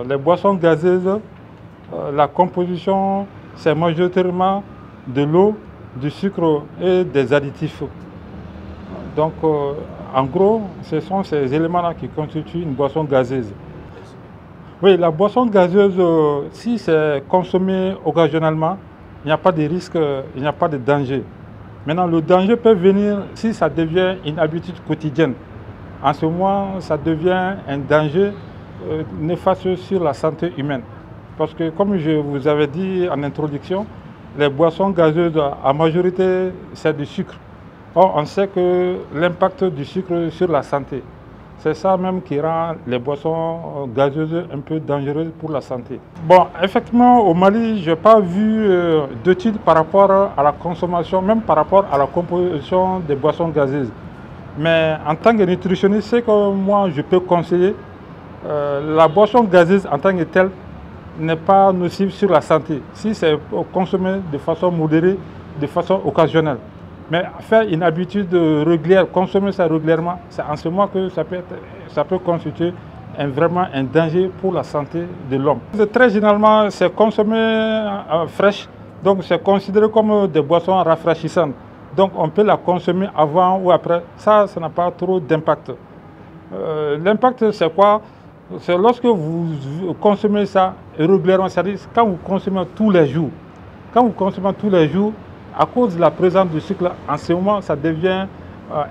Les boissons gazeuses, la composition, c'est majoritairement de l'eau, du sucre et des additifs. Donc, en gros, ce sont ces éléments-là qui constituent une boisson gazeuse. Oui, la boisson gazeuse, si c'est consommé occasionnellement, il n'y a pas de risque, il n'y a pas de danger. Maintenant, le danger peut venir si ça devient une habitude quotidienne. En ce moment, ça devient un danger néfaste sur la santé humaine. Parce que, comme je vous avais dit en introduction, les boissons gazeuses, en majorité, c'est du sucre. Or, on sait que l'impact du sucre sur la santé, c'est ça même qui rend les boissons gazeuses un peu dangereuses pour la santé. Bon, effectivement, au Mali, je n'ai pas vu d'études par rapport à la consommation, même par rapport à la composition des boissons gazeuses. Mais en tant que nutritionniste, c'est que moi, je peux conseiller, la boisson gazeuse en tant que telle n'est pas nocive sur la santé, si c'est consommé de façon modérée, de façon occasionnelle. Mais faire une habitude régulière, consommer ça régulièrement, c'est en ce moment que ça peut constituer vraiment un danger pour la santé de l'homme. Très généralement, c'est consommé fraîche, donc c'est considéré comme des boissons rafraîchissantes. Donc on peut la consommer avant ou après, ça n'a pas trop d'impact. L'impact, c'est quoi? C'est lorsque vous consommez ça régulièrement, c'est-à-dire quand vous consommez tous les jours. Quand vous consommez tous les jours, à cause de la présence du sucre, en ce moment, ça devient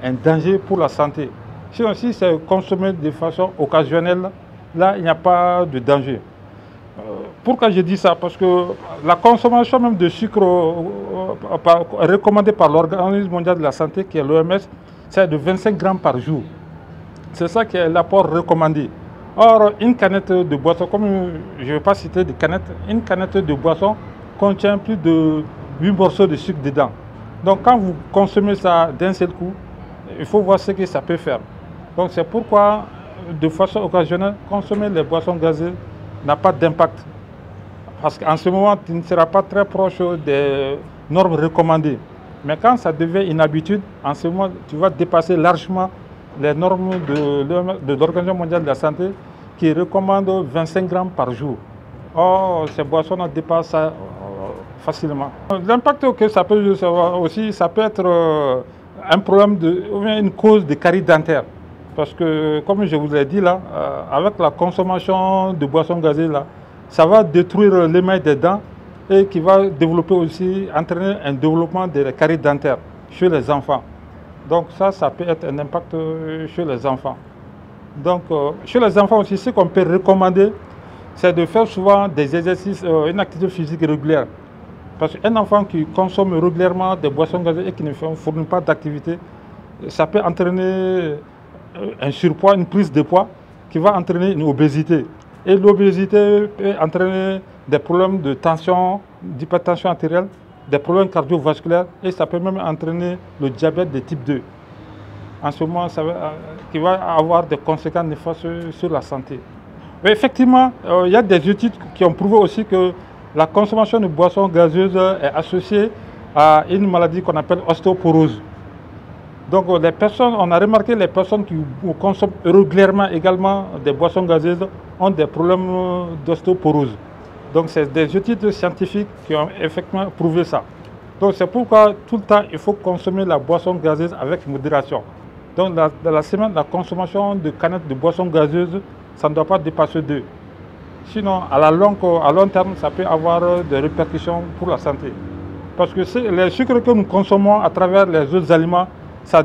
un danger pour la santé. Sinon, si c'est consommé de façon occasionnelle, là, il n'y a pas de danger. Pourquoi je dis ça? Parce que la consommation même de sucre recommandée par l'Organisme mondial de la santé, qui est l'OMS, c'est de 25 grammes par jour. C'est ça qui est l'apport recommandé. Or, une canette de boisson, comme je ne vais pas citer de canette, une canette de boisson contient plus de 8 morceaux de sucre dedans. Donc quand vous consommez ça d'un seul coup, il faut voir ce que ça peut faire. Donc c'est pourquoi, de façon occasionnelle, consommer les boissons gazeuses n'a pas d'impact. Parce qu'en ce moment, tu ne seras pas très proche des normes recommandées. Mais quand ça devient une habitude, en ce moment, tu vas dépasser largement les normes de l'Organisation mondiale de la santé qui recommande 25 grammes par jour. Or, ces boissons dépassent ça facilement. L'impact que ça peut avoir aussi, ça peut être un problème ou bien une cause de carie dentaire. Parce que, comme je vous ai dit là, avec la consommation de boissons gazeuses, là, ça va détruire l'émail des dents et qui va développer aussi, entraîner un développement des caries dentaires chez les enfants. Donc ça peut être un impact chez les enfants. Donc chez les enfants aussi, ce qu'on peut recommander, c'est de faire souvent des exercices, une activité physique régulière. Parce qu'un enfant qui consomme régulièrement des boissons gazeuses et qui ne fournit pas d'activité, ça peut entraîner un surpoids, une prise de poids qui va entraîner une obésité. Et l'obésité peut entraîner des problèmes de tension, d'hypertension artérielle, des problèmes cardiovasculaires et ça peut même entraîner le diabète de type 2. En ce moment, qui va avoir des conséquences néfastes sur la santé. Mais effectivement, il y a des études qui ont prouvé aussi que la consommation de boissons gazeuses est associée à une maladie qu'on appelle ostéoporose. Donc les personnes, on a remarqué que les personnes qui consomment régulièrement également des boissons gazeuses ont des problèmes d'ostéoporose. Donc c'est des études scientifiques qui ont effectivement prouvé ça. Donc c'est pourquoi tout le temps il faut consommer la boisson gazeuse avec modération. Donc dans la semaine, la consommation de canettes de boissons gazeuses, ça ne doit pas dépasser 2. Sinon, à long terme, ça peut avoir des répercussions pour la santé. Parce que les sucres que nous consommons à travers les autres aliments, ça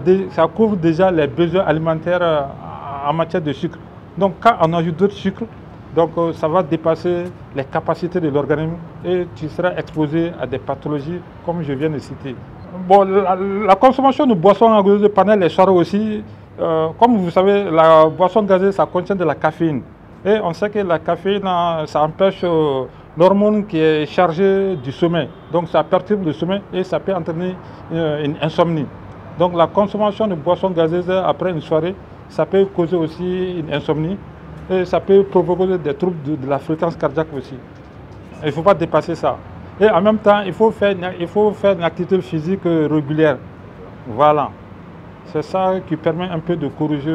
couvre déjà les besoins alimentaires en matière de sucre. Donc quand on ajoute d'autres sucres, donc ça va dépasser les capacités de l'organisme et tu seras exposé à des pathologies comme je viens de citer. Bon, la consommation de boissons gazeuses pendant les soirées aussi, comme vous savez, la boisson gazeuse, ça contient de la caféine. Et on sait que la caféine, ça empêche l'hormone qui est chargée du sommeil. Donc ça perturbe le sommeil et ça peut entraîner une insomnie. Donc la consommation de boissons gazeuses après une soirée, ça peut causer aussi une insomnie et ça peut provoquer des troubles de la fréquence cardiaque aussi. Il ne faut pas dépasser ça. Et en même temps, il faut faire une activité physique régulière. Voilà. C'est ça qui permet un peu de corriger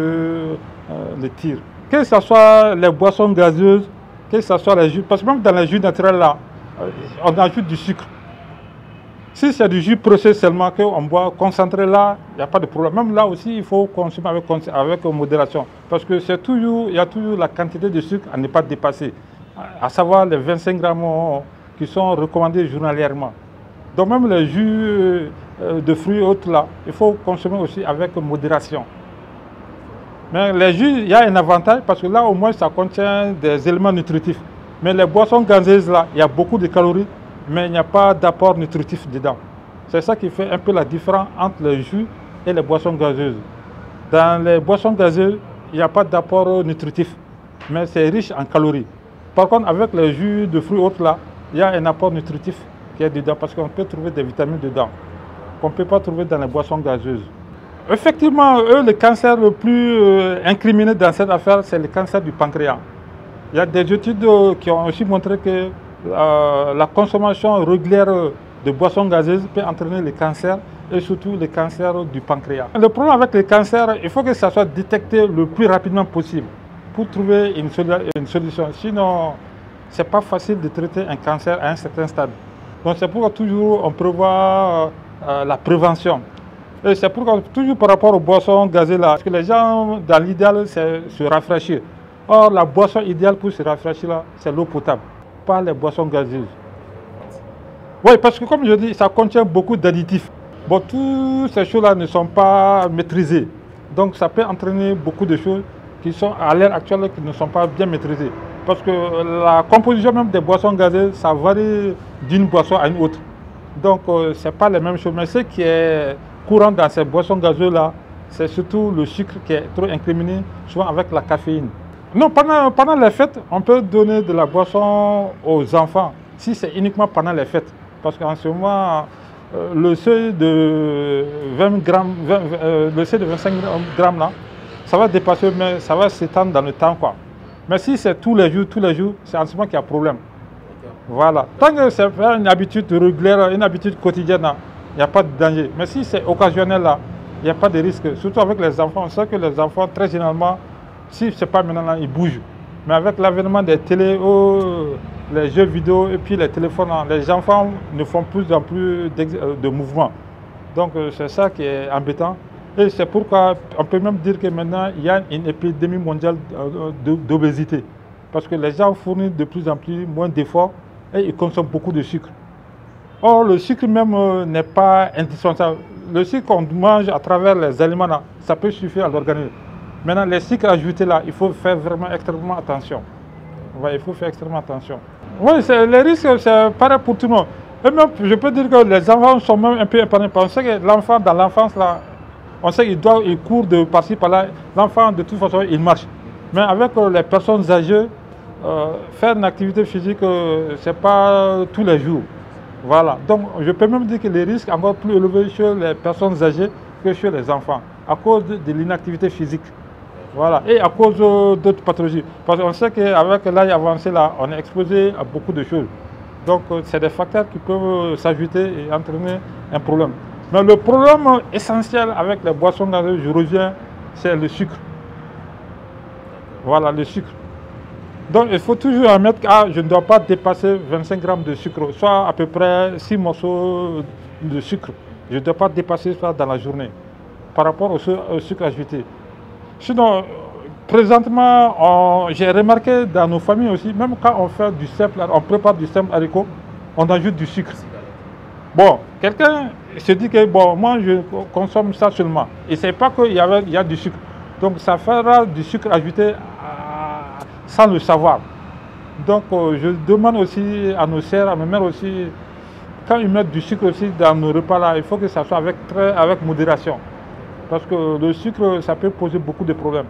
le tir. Que ce soit les boissons gazeuses que ce soit les jus, parce que même dans les jus naturels là, on ajoute du sucre. Si c'est du jus processé seulement qu'on boit concentré là, il n'y a pas de problème. Même là aussi, il faut consommer avec modération. Parce que il y a toujours la quantité de sucre à ne pas dépasser. À savoir les 25 grammes qui sont recommandés journalièrement. Donc même les jus de fruits autres là, il faut consommer aussi avec modération. Mais les jus, il y a un avantage parce que là au moins ça contient des éléments nutritifs. Mais les boissons gazeuses là, il y a beaucoup de calories, mais il n'y a pas d'apport nutritif dedans. C'est ça qui fait un peu la différence entre les jus et les boissons gazeuses. Dans les boissons gazeuses, il n'y a pas d'apport nutritif, mais c'est riche en calories. Par contre, avec les jus de fruits autres là, il y a un apport nutritif qui est dedans parce qu'on peut trouver des vitamines dedans qu'on ne peut pas trouver dans les boissons gazeuses. Effectivement, eux, le cancer le plus incriminé dans cette affaire, c'est le cancer du pancréas. Il y a des études qui ont aussi montré que la consommation régulière de boissons gazeuses peut entraîner le cancer et surtout le cancer du pancréas. Le problème avec le cancer, il faut que ça soit détecté le plus rapidement possible pour trouver une solution. Sinon, ce n'est pas facile de traiter un cancer à un certain stade. Donc c'est pourquoi toujours on prévoit la prévention. Et c'est pourquoi toujours par rapport aux boissons gazeuses là, parce que les gens, dans l'idéal, c'est se rafraîchir. Or, la boisson idéale pour se rafraîchir là, c'est l'eau potable, pas les boissons gazeuses. Oui, parce que comme je dis, ça contient beaucoup d'additifs. Bon, toutes ces choses-là ne sont pas maîtrisées. Donc ça peut entraîner beaucoup de choses qui sont à l'heure actuelle qui ne sont pas bien maîtrisées. Parce que la composition même des boissons gazeuses, ça varie d'une boisson à une autre. Donc ce n'est pas les mêmes choses. Mais ce qui est courant dans ces boissons gazeuses-là, c'est surtout le sucre qui est trop incriminé, souvent avec la caféine. Non, pendant les fêtes, on peut donner de la boisson aux enfants, si c'est uniquement pendant les fêtes. Parce qu'en ce moment, le seuil de 20 grammes, le seuil de 25 grammes là, ça va dépasser, mais ça va s'étendre dans le temps, quoi. Mais si c'est tous les jours, c'est en ce moment qu'il y a problème. Voilà. Tant que c'est une habitude régulière, une habitude quotidienne, il n'y a pas de danger. Mais si c'est occasionnel, là, il n'y a pas de risque. Surtout avec les enfants. On sait que les enfants, très généralement, si ce n'est pas maintenant, là, ils bougent. Mais avec l'avènement des télés, les jeux vidéo et puis les téléphones, les enfants ne font plus en plus de mouvements. Donc c'est ça qui est embêtant. Et c'est pourquoi on peut même dire que maintenant, il y a une épidémie mondiale d'obésité. Parce que les gens fournissent de plus en plus moins d'efforts et ils consomment beaucoup de sucre. Or, le sucre même n'est pas indispensable. Le sucre qu'on mange à travers les aliments, là, ça peut suffire à l'organisme. Maintenant, les sucres ajoutés là, il faut faire vraiment extrêmement attention. Ouais, il faut faire extrêmement attention. Oui, les risques, c'est pareil pour tout le monde. Et même, je peux dire que les enfants sont même un peu épargnés. On sait que l'enfant, dans l'enfance, là, on sait qu'il court de par-ci, par-là. L'enfant, de toute façon, il marche. Mais avec les personnes âgées, faire une activité physique, ce n'est pas tous les jours. Voilà. Donc, je peux même dire que les risques sont encore plus élevés chez les personnes âgées que chez les enfants, à cause de l'inactivité physique. Voilà. Et à cause d'autres pathologies. Parce qu'on sait qu'avec l'âge avancé, là, on est exposé à beaucoup de choses. Donc, c'est des facteurs qui peuvent s'ajouter et entraîner un problème. Mais le problème essentiel avec les boissons gazeuses, je reviens, c'est le sucre. Voilà, le sucre. Donc il faut toujours admettre que je ne dois pas dépasser 25 grammes de sucre, soit à peu près 6 morceaux de sucre. Je ne dois pas dépasser ça dans la journée par rapport au sucre ajouté. Sinon, présentement, j'ai remarqué dans nos familles aussi, même quand on fait du simple, on prépare du simple haricot, on ajoute du sucre. Bon, quelqu'un se dit que bon, moi je consomme ça seulement. Il ne sait pas qu'il y a du sucre. Donc ça fera du sucre ajouté sans le savoir. Donc je demande aussi à nos sœurs, à mes mères aussi, quand ils mettent du sucre aussi dans nos repas là, il faut que ça soit avec modération. Parce que le sucre, ça peut poser beaucoup de problèmes.